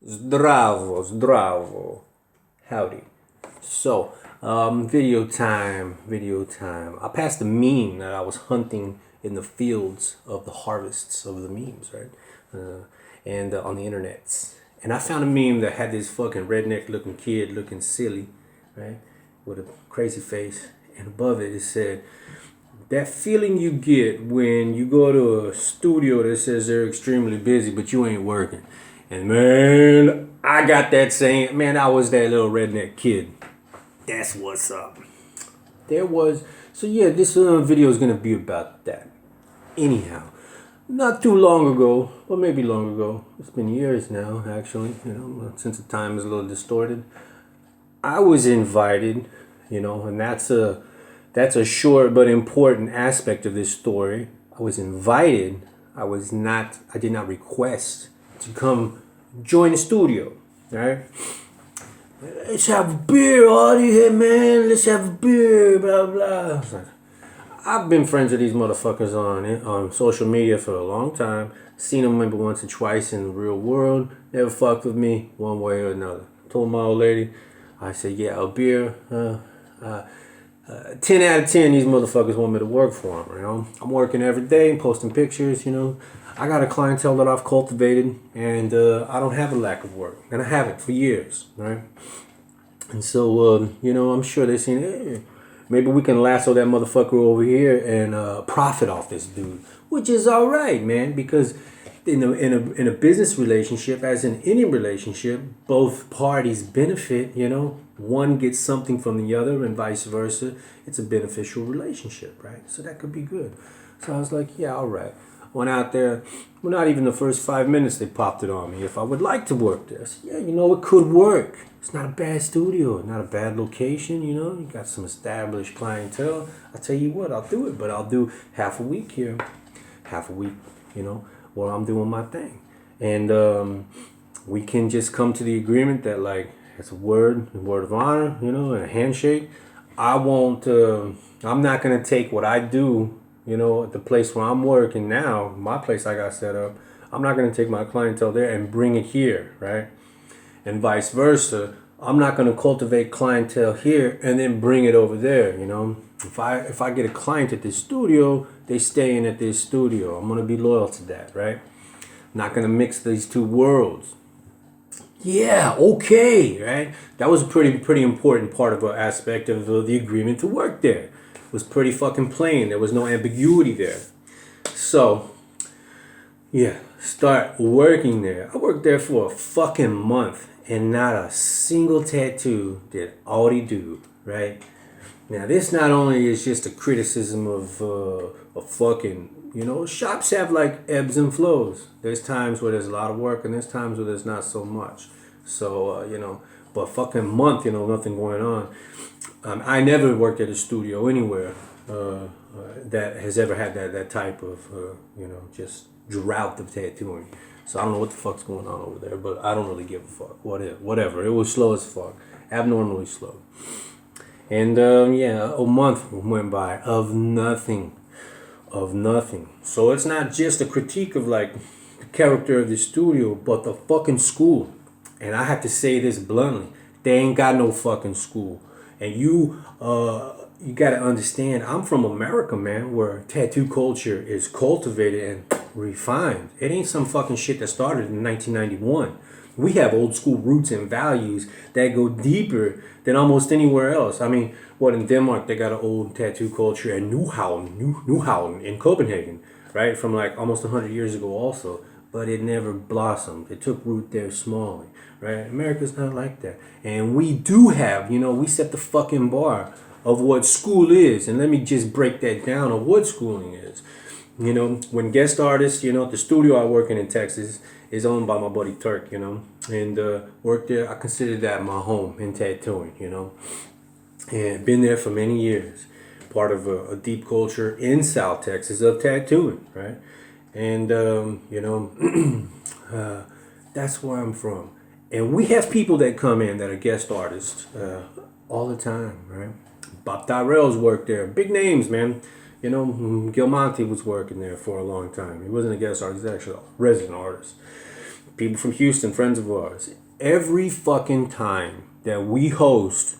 Zdravo, zdravo. Howdy. So, video time. I passed a meme that I was hunting in the fields of the harvests of the memes, right? And on the internet. And I found a meme that had this fucking redneck looking kid looking silly, right? With a crazy face. And above it, it said, that feeling you get when you go to a studio that says they're extremely busy, but you ain't working. And man, I got that same, man, I was that little redneck kid. That's what's up. There was, so yeah, this video is going to be about that. Anyhow, not too long ago, or maybe long ago, it's been years now, actually, since the time is a little distorted. I was invited, and that's a short but important aspect of this story. I was invited. I did not request to come join the studio, right? Let's have a beer, Audie. Hey, man, let's have a beer, blah, blah. I've been friends with these motherfuckers on social media for a long time. Seen them maybe once or twice in the real world. Never fucked with me one way or another. Told my old lady, I said, yeah, a beer. 10 out of 10, these motherfuckers want me to work for them, I'm working every day, posting pictures, I got a clientele that I've cultivated, and I don't have a lack of work. And I haven't for years, right? And so, I'm sure they're saying, hey, maybe we can lasso that motherfucker over here and profit off this dude. Which is all right, man, because in a business relationship, as in any relationship, both parties benefit, one gets something from the other and vice versa. It's a beneficial relationship, right? So that could be good. So I was like, yeah, all right. Went out there, well, not even the first 5 minutes they popped it on me if I would like to work there. So, yeah, it could work. It's not a bad studio, not a bad location, you got some established clientele. I tell you what, I'll do it, but I'll do half a week here, half a week, while I'm doing my thing. And we can just come to the agreement that, like, it's a word of honor, and a handshake. I won't, I'm not going to take what I do, at the place where I'm working now, my place I got set up. I'm not going to take my clientele there and bring it here, right? And vice versa. I'm not going to cultivate clientele here and then bring it over there, If I get a client at this studio, they stay in at this studio. I'm going to be loyal to that, right? Not going to mix these two worlds. Yeah, okay, right? That was a pretty important part of an aspect of the agreement to work there. It was pretty fucking plain. There was no ambiguity there. So, yeah, start working there. I worked there for a fucking month and not a single tattoo did Audi do, right? Now, this not only is just a criticism of fucking, shops have like ebbs and flows. There's times where there's a lot of work and there's times where there's not so much. So, but fucking month, nothing going on. I never worked at a studio anywhere that has ever had that type of, just drought of tattooing. So I don't know what the fuck's going on over there, but I don't really give a fuck. Whatever. It was slow as fuck. Abnormally slow. And yeah, a month went by of nothing. Of nothing. So it's not just a critique of like the character of the studio, but the fucking school. And I have to say this bluntly. They ain't got no fucking school. And you gotta understand, I'm from America, man, where tattoo culture is cultivated and refined. It ain't some fucking shit that started in 1991. We have old school roots and values that go deeper than almost anywhere else. I mean, what, in Denmark, they got an old tattoo culture, and Nyhavn in Copenhagen, right? From like almost 100 years ago also. But it never blossomed. It took root there smallly, right? America's not like that. And we do have, we set the fucking bar of what school is. And let me just break that down of what schooling is. When guest artists, the studio I work in Texas is owned by my buddy Turk, and worked there. I consider that my home in tattooing, and been there for many years. Part of a deep culture in South Texas of tattooing, right? And, that's where I'm from. And we have people that come in that are guest artists all the time, right? Bob Tyrell's worked there. Big names, man. Gil Monte was working there for a long time. He wasn't a guest artist, he was actually a resident artist. people from Houston, friends of ours. Every fucking time that we host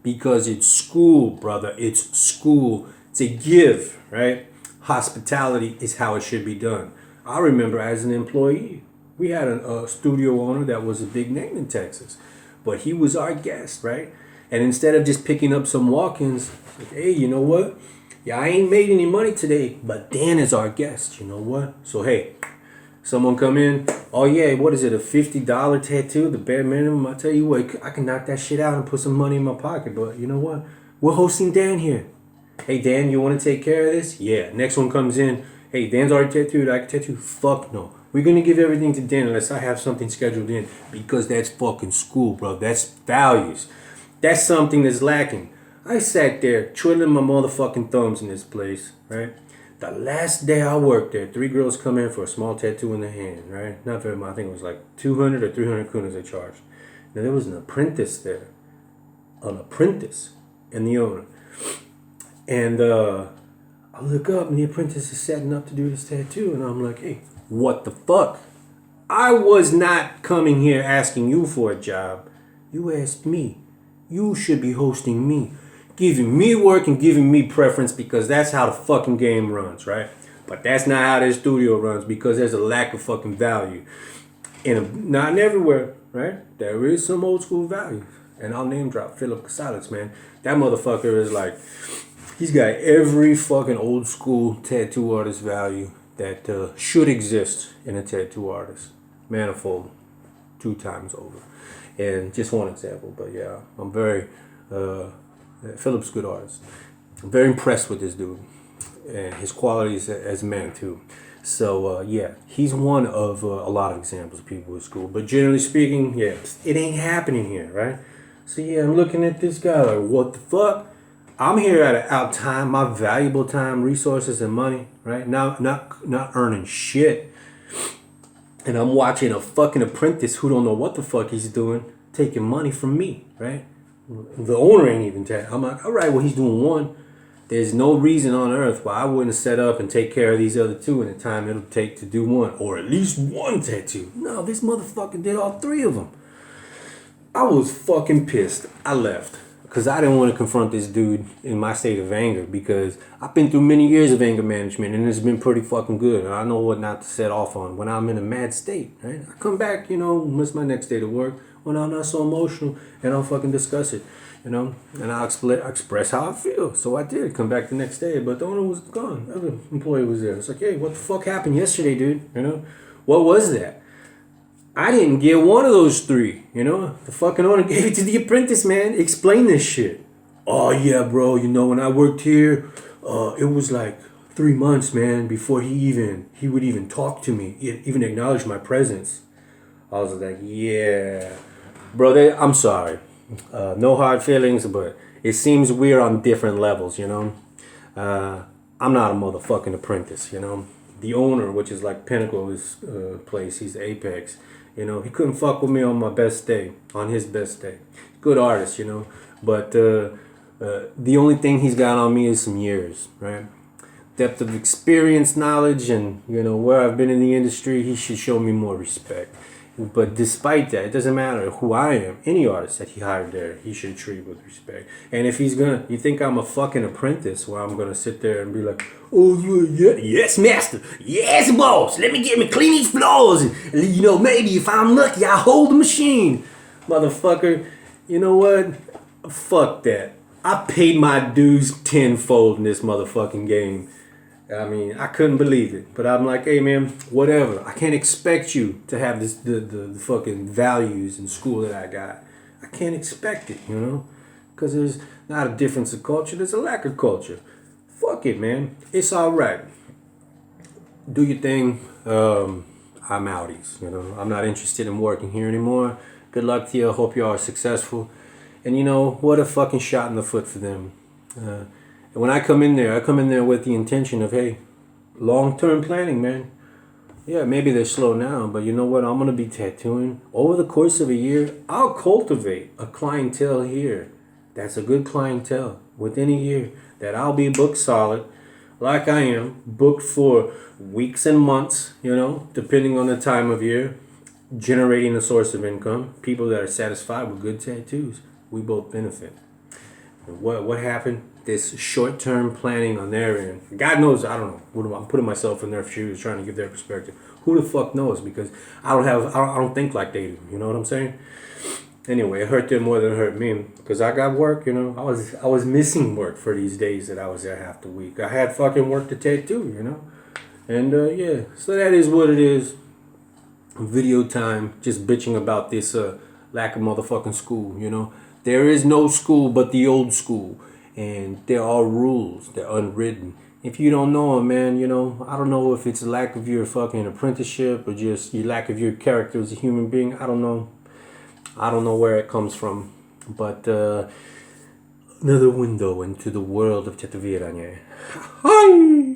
because it's school, brother. It's school to give, right? Hospitality is how it should be done. I remember as an employee, we had a studio owner that was a big name in Texas, but he was our guest, right? And instead of just picking up some walk-ins, like, hey, you know what? Yeah, I ain't made any money today, but Dan is our guest. You know what? So hey, someone come in. Oh yeah, what is it? A $50 tattoo, the bare minimum. I tell you what, I can knock that shit out and put some money in my pocket. But you know what? We're hosting Dan here. Hey Dan, you want to take care of this? Yeah. Next one comes in. Hey, Dan's already tattooed. I can tattoo. Fuck no. We're gonna give everything to Dan unless I have something scheduled in, because that's fucking school, bro. That's values. That's something that's lacking. I sat there twiddling my motherfucking thumbs in this place, right? The last day I worked there, 3 girls come in for a small tattoo in the hand, right? Not very much. I think it was like 200 or 300 kunas they charged. Now there was an apprentice there. An apprentice and the owner. And I look up and the apprentice is setting up to do this tattoo. And I'm like, hey, what the fuck? I was not coming here asking you for a job. You asked me. You should be hosting me, giving me work and giving me preference, because that's how the fucking game runs, right? But that's not how this studio runs, because there's a lack of fucking value. Not everywhere, right? There is some old school value. And I'll name drop Philip Casales, man. That motherfucker is like, he's got every fucking old school tattoo artist value that should exist in a tattoo artist. Manifold, 2 times over. And just one example, but yeah, I'm very, Philip's a good artist. I'm very impressed with this dude and his qualities as a man too. So yeah, he's one of a lot of examples of people at school. But generally speaking, yeah, it ain't happening here, right? So yeah, I'm looking at this guy like, what the fuck? I'm here at out time, my valuable time, resources, and money, right? Not earning shit. And I'm watching a fucking apprentice who don't know what the fuck he's doing, taking money from me, right? The owner ain't even tattooed. I'm like, all right, well, he's doing one. There's no reason on earth why I wouldn't set up and take care of these other 2 in the time it'll take to do one, or at least one tattoo. No, this motherfucker did all 3 of them. I was fucking pissed. I left. Because I didn't want to confront this dude in my state of anger, because I've been through many years of anger management and it's been pretty fucking good. And I know what not to set off on when I'm in a mad state, right? I come back, you know, what's my next day to work, when I'm not so emotional, and I'll fucking discuss it, you know? And I'll express how I feel. So I did come back the next day, but the owner was gone. The other employee was there. It's like, hey, what the fuck happened yesterday, dude? You know? What was that? I didn't get one of those 3, you know? The fucking owner gave it to the apprentice, man. Explain this shit. Oh, yeah, bro. You know, when I worked here, it was like 3 months, man, before he would even talk to me, even acknowledge my presence. I was like, yeah. Bro, I'm sorry. No hard feelings, but it seems we're on different levels, you know? I'm not a motherfucking apprentice, you know? The owner, which is like pinnacle of his place, he's the apex. You know, he couldn't fuck with me on my best day, on his best day. Good artist, you know. But the only thing he's got on me is some years, right? Depth of experience, knowledge, and, you know, where I've been in the industry, he should show me more respect. But despite that, it doesn't matter who I am. Any artist that he hired there, he should treat with respect. And if he's gonna, you think I'm a fucking apprentice where I'm gonna sit there and be like, oh yeah, yes master, yes boss, let me get me clean these floors, and you know, maybe if I'm lucky, I'll hold the machine. Motherfucker, you know what? Fuck that. I paid my dues tenfold in this motherfucking game. I mean, I couldn't believe it. But I'm like, hey, man, whatever. I can't expect you to have this the fucking values in school that I got. I can't expect it, you know? Because there's not a difference of culture. There's a lack of culture. Fuck it, man. It's all right. Do your thing. I'm outies, you know? I'm not interested in working here anymore. Good luck to you. Hope you are successful. And, you know, what a fucking shot in the foot for them. And when I come in there with the intention of, hey, long-term planning, man. Yeah, maybe they're slow now, but you know what? I'm going to be tattooing. Over the course of a year, I'll cultivate a clientele here. That's a good clientele within a year that I'll be booked solid. like I am, booked for weeks and months, you know, depending on the time of year, generating a source of income. People that are satisfied with good tattoos, we both benefit. And what happened? This short-term planning on their end. God knows, I don't know. I'm putting myself in their shoes, trying to give their perspective. Who the fuck knows? Because I don't think like they do. You know what I'm saying? Anyway, it hurt them more than it hurt me because I got work. You know, I was missing work for these days that I was there half the week. I had fucking work to tattoo. You know, and yeah, so that is what it is. Video time, just bitching about this lack of motherfucking school. You know, there is no school but the old school, and there are rules. They're unwritten. If you don't know them, man, you know, I don't know if it's a lack of your fucking apprenticeship or just your lack of your character as a human being. I don't know. I don't know where it comes from, but another window into the world of tatuiranie. Hi.